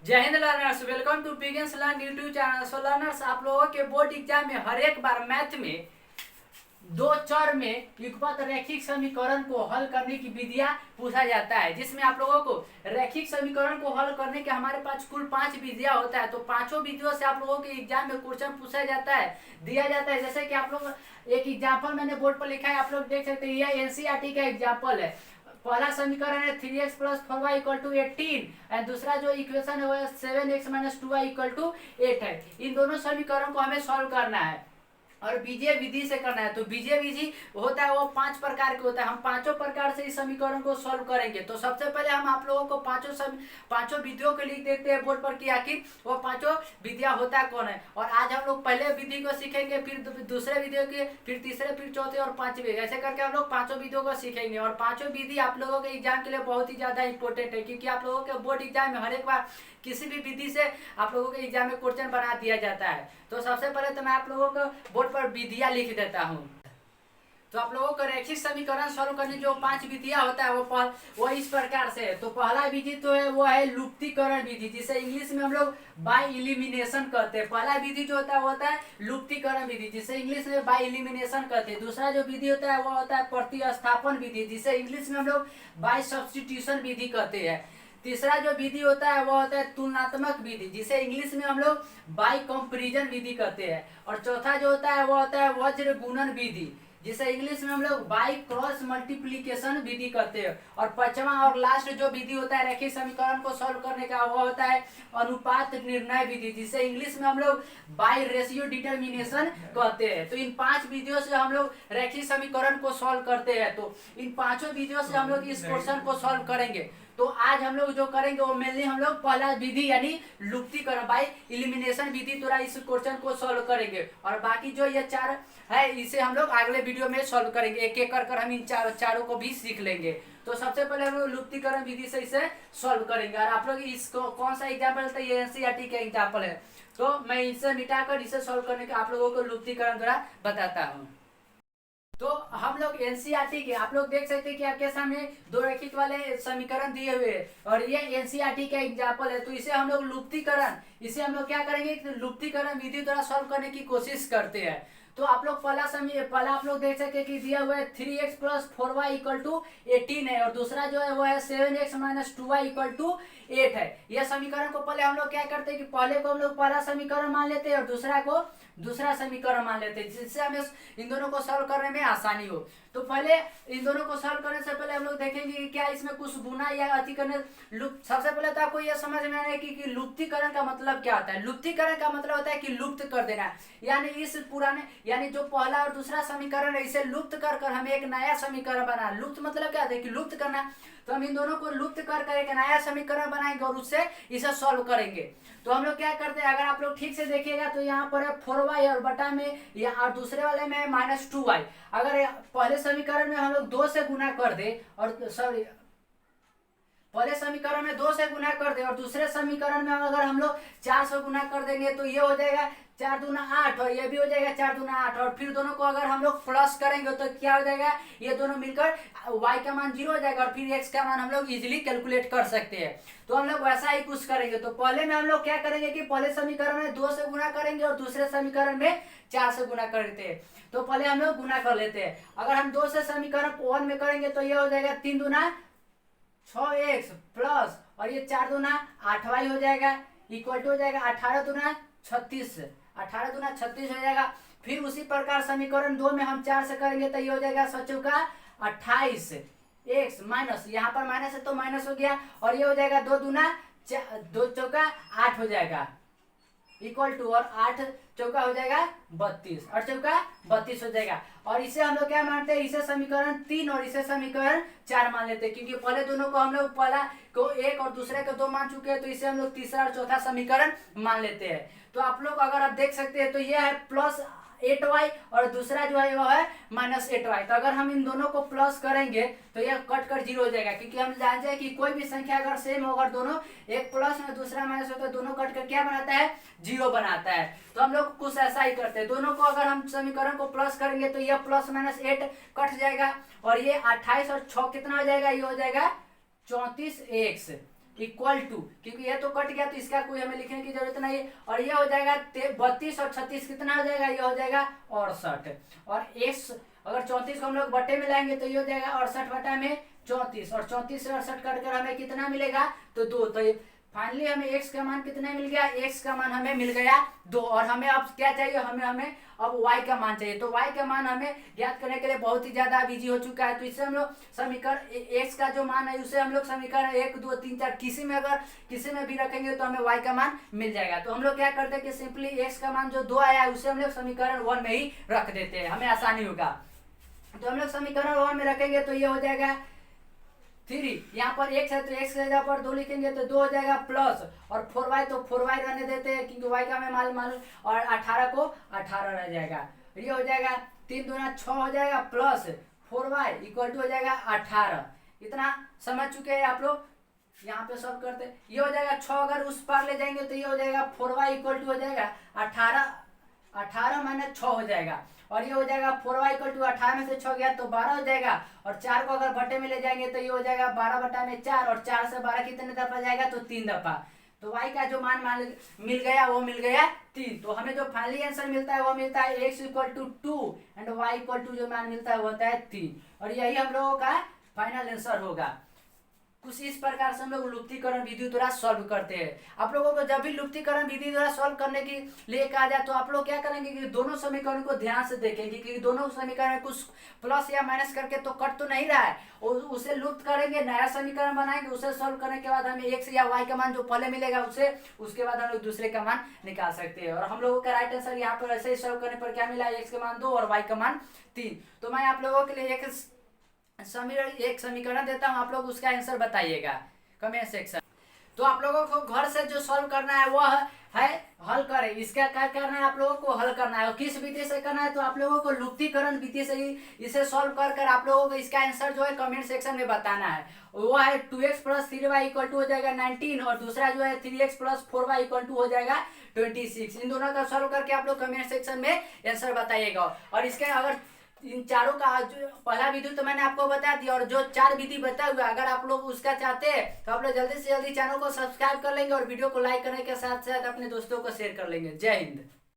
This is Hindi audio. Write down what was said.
जय हिंद learners, welcome to beginners learn YouTube channel. So learners, आप लोगों के बोर्ड एग्जाम में हर एक बार मैथ में दो चर में युगपत रैखिक समीकरण को हल करने की विधियां पूछा जाता है, जिसमें आप लोगों को रैखिक समीकरण को हल करने के हमारे पास कुल 5 विधियां होता है। तो पांचों विधियों से आप लोगों के एग्जाम में क्वेश्चन पूछा जाता है, दिया जाता है। जैसे कि आप लोग एक एग्जाम्पल मैंने बोर्ड पर लिखा है, आप लोग देख सकते हैं, यह एनसीईआरटी का एग्जाम्पल है। पहला समीकरण है 3x plus 4y equal to 18 and दूसरा जो इक्वेशन है वो 7x minus 2y equal to 8 है। इन दोनों समीकरण को हमें सॉल्व करना है और बीजीय विधि से करना है। तो बीजीय विधि होता है वो 5 प्रकार के होता है। हम पांचों प्रकार से इस समीकरण को सॉल्व करेंगे। तो सबसे पहले हम आप लोगों को पांचों विधियों को लिख देते हैं बोर्ड पर कि आखिर वो पांचों विधियां होता कौन है। और आज हम लोग पहले विधि को सीखेंगे, फिर दूसरे विधियों के, फिर तीसरे, फिर चौथे और पांचवे, ऐसे करके हम लोग पांचों विधियों को सीखेंगे। और पांचों विधि आप लोगों के एग्जाम के लिए बहुत ही ज्यादा इंपॉर्टेंट है, क्योंकि आप लोगों के बोर्ड एग्जाम में हर एक बार किसी भी विधि से आप लोगों के एग्जाम में क्वेश्चन बना दिया जाता है। तो सबसे पहले तो मैं आप लोगों को बोर्ड पर विधियां लिख देता हूँ। तो आप लोगों को रैखिक समीकरण सॉल्व करने जो 5 विधियां होता है वो इस प्रकार से है। तो पहला विधि तो है वो है लुप्तीकरण विधि, जिसे इंग्लिश में हम लोग बाय एलिमिनेशन कहते हैं। पहला विधि जो होता है वो होता है लुप्तीकरण विधि, जिसे इंग्लिश में बाय एलिमिनेशन कहते हैं। दूसरा जो विधि होता है वो होता है प्रतिस्थापन विधि, जिसे इंग्लिश में हम लोग बाय सब्स्टिट्यूशन विधि कहते हैं। तीसरा जो विधि होता है वो होता है तुलनात्मक विधि, जिसे इंग्लिश में हम लोग बाय कंपैरिजन विधि कहते हैं। और चौथा जो होता है वो होता है वज्र गुणन विधि, जिसे इंग्लिश में हम लोग बाय क्रॉस मल्टीप्लीकेशन विधि कहते हैं। और पांचवा और लास्ट जो विधि होता है रैखिक समीकरण को सॉल्व करने का वो होता है अनुपात निर्णय विधि, जिसे इंग्लिश में हम लोग बाय रेशियो डिटर्मिनेशन कहते हैं। तो इन 5 विधियों से हम लोग रैखिक समीकरण को सॉल्व करते हैं। तो इन पांचों विधियों से हम लोग इस क्वेश्चन को सॉल्व करेंगे। तो आज हम लोग जो करेंगे वो मेनली हम लोग पहला विधि यानी लुप्तीकरण बाय एलिमिनेशन विधि द्वारा इस क्वेश्चन को सॉल्व करेंगे। और बाकी जो ये 4 है इसे हम लोग अगले वीडियो में सॉल्व करेंगे, एक एक कर हम इन चारों को भी सीख लेंगे। तो सबसे पहले हम लोग लुप्तीकरण विधि से इसे सॉल्व करेंगे। और आप लोग इसको कौन सा एग्जाम्पल है, ये एनसीईआरटी का एग्जाम्पल है। तो मैं इसे मिटाकर इसे सॉल्व करने का आप लोगों को लुप्तीकरण द्वारा बताता हूँ। तो हम लोग एनसीईआरटी के आप लोग देख सकते हैं कि आपके सामने दो रैखिक वाले समीकरण दिए हुए हैं और ये एनसीईआरटी का एग्जाम्पल है। तो इसे हम लोग लुप्तीकरण, इसे हम लोग क्या करेंगे, लुप्तीकरण विधि द्वारा सॉल्व करने की कोशिश करते हैं। तो आप लोग पहला आप लोग देख सकते हैं कि दिया हुआ है 3x plus 4y equal to 18 है और दूसरा जो है वो है 7x minus 2y equal to 8 है। यह समीकरण को पहले हम लोग क्या करते हैं कि पहले को हम लोग पहला समीकरण मान लेते हैं और दूसरा को दूसरा समीकरण मान लेते हैं, जिससे हमें इन दोनों को सॉल्व करने में आसानी हो। तो पहले इन दोनों को सॉल्व करने से पहले हम लोग देखेंगे कि क्या इसमें कुछ गुना या अति करने सबसे पहले तो आपको यह समझ में आना है कि लुप्तीकरण का मतलब क्या होता है। लुप्तीकरण का मतलब होता है कि लुप्त कर देना, यानी इस पुराने यानी जो पहला और दूसरा समीकरण है इसे लुप्त कर हमें एक नया समीकरण बना। लुप्त मतलब क्या होता है कि लुप्त करना। तो हम इन दोनों को लुप्त कर एक नया समीकरण बनाएंगे और उससे इसे सॉल्व करेंगे। तो हम लोग क्या करते हैं, अगर आप लोग ठीक से देखिएगा तो यहाँ पर है 4y और बटा में और दूसरे वाले में माइनस 2y। अगर पहले समीकरण में हम लोग 2 से गुना कर दे और सॉरी पहले समीकरण में 2 से गुना कर दे और दूसरे समीकरण में अगर हम लोग 4 से गुना कर देंगे तो ये हो जाएगा 4 दूना 8 और ये भी हो जाएगा 4 दूना 8। और फिर दोनों को अगर हम लोग प्लस करेंगे तो क्या हो जाएगा, ये दोनों मिलकर y का मान 0 हो जाएगा और फिर x का मान हम लोग इजीली कैलकुलेट कर सकते हैं। तो हम लोग वैसा ही कुछ करेंगे। तो पहले में हम लोग क्या करेंगे कि पहले समीकरण में 2 से गुना करेंगे और दूसरे समीकरण में 4 से गुना करते हैं। तो पहले हम लोग गुना कर लेते हैं। अगर हम 2 से समीकरण 1 में करेंगे तो ये हो जाएगा 3 दूना 6x प्लस और ये 4 दूना 8y हो जाएगा इक्वल टू हो जाएगा 18 दूना 36, 18 दूना 36 हो जाएगा। फिर उसी प्रकार समीकरण 2 में हम 4 से करेंगे तो ये हो जाएगा 7 चौका 28 x माइनस, यहाँ पर माइनस है तो माइनस हो गया और ये हो जाएगा 2 दूना 2 चौका 8 हो जाएगा इक्वल टू और 8 चौका हो जाएगा 32, 8 चौका 32 हो जाएगा। और इसे हम लोग क्या मानते हैं, इसे समीकरण 3 और इसे समीकरण 4 मान लेते हैं, क्योंकि पहले दोनों को हम लोग पहला को 1 और दूसरे को 2 मान चुके हैं। तो इसे हम लोग तीसरा और चौथा समीकरण मान लेते हैं। तो आप लोग अगर आप देख सकते हैं तो यह है प्लस 8y और दूसरा जो है वो है माइनस 8y। तो अगर हम इन दोनों को प्लस करेंगे तो यह कट कर 0 हो जाएगा, क्योंकि हम जानते हैं कि कोई भी संख्या अगर सेम हो, अगर दोनों एक प्लस में दूसरा माइनस हो तो दोनों कट कर क्या बनाता है, 0 बनाता है। तो हम लोग कुछ ऐसा ही करते हैं। दोनों को अगर हम समीकरण को प्लस करेंगे तो यह प्लस माइनस 8 कट जाएगा और ये 28 और 6 कितना हो जाएगा, ये हो जाएगा 34x। इक्वल टू, क्योंकि ये तो कट गया तो इसका कोई हमें लिखने की जरूरत नहीं है। और ये हो जाएगा 32 और 36 कितना हो जाएगा, ये हो जाएगा 68। और x अगर 34 को हम लोग बटे में लाएंगे तो ये हो जाएगा 68 बटा में 34, और 34 से 68 कट कर हमें कितना मिलेगा, तो 2। तो फाइनली हमें x का मान कितना मिल गया, x का मान हमें मिल गया 2। और हमें अब क्या चाहिए, हमें अब y का मान चाहिए। तो y का मान हमें ज्ञात करने के लिए बहुत ही ज्यादा इजी हो चुका है। तो इससे हम लोग समीकरण x का जो मान है उसे हम लोग समीकरण 1 2 3 4 किसी में भी रखेंगे तो हमें y का मान मिल जाएगा। तो हम लोग क्या करते हैं कि सिंपली x का मान जो 2 आया है उसे हम लोग समीकरण 1 में ही रख देते हैं, हमें आसानी होगा। तो हम लोग समीकरण 1 में रखेंगे तो ये हो जाएगा 3, यहाँ पर x है तो x की जगह पर 2 लिखेंगे तो 2 हो जाएगा प्लस, और 4y तो 4y रहने देते हैं क्योंकि y का हमें मालूम, और 18 को 18 रह जाएगा। ये हो जाएगा 3 दूना 6 हो जाएगा प्लस 4y इक्वल टू हो जाएगा 18। इतना समझ चुके हैं आप लोग, यहाँ पे सब करते हैं। ये हो जाएगा 6 अगर उस पार ले जाएंगे तो ये हो जाएगा 4y इक्वल टू हो जाएगा 18 माइनस 6 हो जाएगा, और ये हो जाएगा 4y इक्वल टू 18 में से 6 गया तो 12 हो जाएगा, और 4 को अगर बटे में ले जाएंगे तो ये हो जाएगा 12 बटा में 4, और 4 से 12 कितने दफा जाएगा, तो 3 दफा। तो y का जो मान मिल गया वो मिल गया 3। तो हमें जो फाइनली आंसर मिलता है वो मिलता है x equal to 2 and y equal to जो मान मिलता है वो होता है 3, और यही हम लोगों का फाइनल आंसर होगा। कुछ इस प्रकार से हम लोग लुप्तीकरण विधि द्वारा सॉल्व करते हैं। आप लोगों को जब भी लुप्तीकरण विधि द्वारा सॉल्व करने के लिए कहा जाए तो आप लोग क्या करेंगे कि दोनों समीकरण को ध्यान से देखेंगे, क्योंकि दोनों समीकरण में कुछ प्लस या माइनस करके तो कट तो नहीं रहा है, उसे लुप्त करेंगे, नया समीकरण बनाएंगे, उसे सॉल्व करने के बाद हमें एक्स या वाई का मान जो पहले मिलेगा उसके बाद हम लोग दूसरे का मान निकाल सकते हैं। और हम लोगों का राइट आंसर यहाँ पर ऐसे ही सॉल्व करने पर क्या मिला, एक्स का मान 2 और वाई का मान 3। तो मैं आप लोगों के लिए एक समीकरण देता हूँ, आप लोग उसका आंसर बताइएगा कमेंट सेक्शन। तो आप लोगों को घर से जो सॉल्व करना है वो है हल करें। इसका क्या करना है, आप लोगों को हल करना है। और किस विधि से करना है, तो आप लोगों को लुप्तीकरण विधि से ही इसे सॉल्व कर आप लोगों को इसका आंसर जो है कमेंट सेक्शन में बताना है। वो है 2x plus 3y equal to हो जाएगा 19, और दूसरा जो है 3x plus 4y equal to हो जाएगा 26। इन दोनों का सॉल्व करके आप लोग कमेंट सेक्शन में आंसर बताइएगा। और इसके अगर इन चारों का जो पहला विधि तो मैंने आपको बता दिया, और जो 4 विधि बताया हुआ अगर आप लोग उसका चाहते हैं तो आप लोग जल्दी से जल्दी चैनल को सब्सक्राइब कर लेंगे और वीडियो को लाइक करने के साथ साथ अपने दोस्तों को शेयर कर लेंगे। जय हिंद।